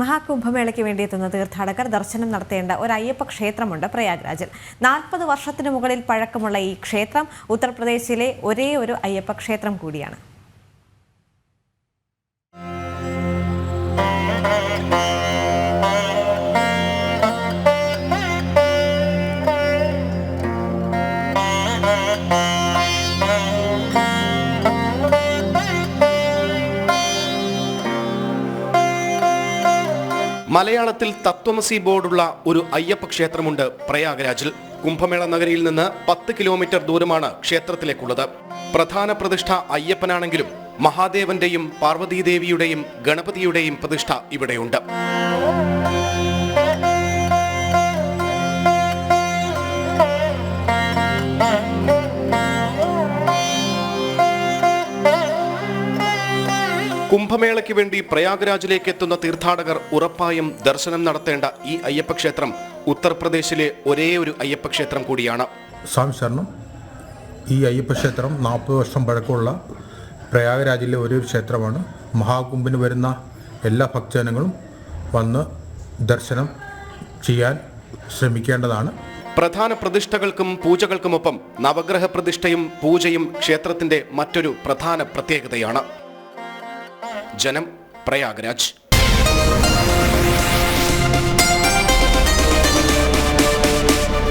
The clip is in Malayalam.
മഹാകുംഭമേളയ്ക്ക് വേണ്ടിയെത്തുന്ന തീർത്ഥാടകർ ദർശനം നടത്തേണ്ട ഒരു അയ്യപ്പ ക്ഷേത്രമുണ്ട് പ്രയാഗ്രാജിൽ. 40 വർഷത്തിനു മുകളിൽ പഴക്കമുള്ള ഈ ക്ഷേത്രം ഉത്തർപ്രദേശിലെ ഒരേ ഒരു അയ്യപ്പ ക്ഷേത്രം കൂടിയാണ്. മലയാളത്തിൽ തത്വമസി ബോർഡുള്ള ഒരു അയ്യപ്പ ക്ഷേത്രമുണ്ട് പ്രയാഗ്രാജിൽ. കുംഭമേള നഗരിയിൽ നിന്ന് 10 കിലോമീറ്റർ ദൂരമാണ് ക്ഷേത്രത്തിലേക്കുള്ളത്. പ്രധാന പ്രതിഷ്ഠ അയ്യപ്പനാണെങ്കിലും മഹാദേവന്റെയും പാർവതീദേവിയുടെയും ഗണപതിയുടെയും പ്രതിഷ്ഠ ഇവിടെയുണ്ട്. കുംഭമേളയ്ക്ക് വേണ്ടി പ്രയാഗ്രാജിലേക്ക് എത്തുന്ന തീർത്ഥാടകർ ഉറപ്പായും ദർശനം നടത്തേണ്ട ഈ അയ്യപ്പ ക്ഷേത്രം ഉത്തർപ്രദേശിലെ ഒരേ ഒരു അയ്യപ്പ ക്ഷേത്രം കൂടിയാണ്. സ്വാമി ശരണം. ഈ അയ്യപ്പ ക്ഷേത്രം 40 വർഷം പഴക്കമുള്ള പ്രയാഗ്രാജിലെ ഒരേ ഒരു ക്ഷേത്രമാണ്. മഹാകുംഭിന് വരുന്ന എല്ലാ ഭക്തജനങ്ങളും വന്ന് ദർശനം ചെയ്യാൻ ശ്രമിക്കേണ്ടതാണ്. പ്രധാന പ്രതിഷ്ഠകൾക്കും പൂജകൾക്കുമൊപ്പം നവഗ്രഹ പ്രതിഷ്ഠയും പൂജയും ക്ഷേത്രത്തിന്റെ മറ്റൊരു പ്രധാന പ്രത്യേകതയാണ്. ജനം, പ്രയാഗ്രാജ്.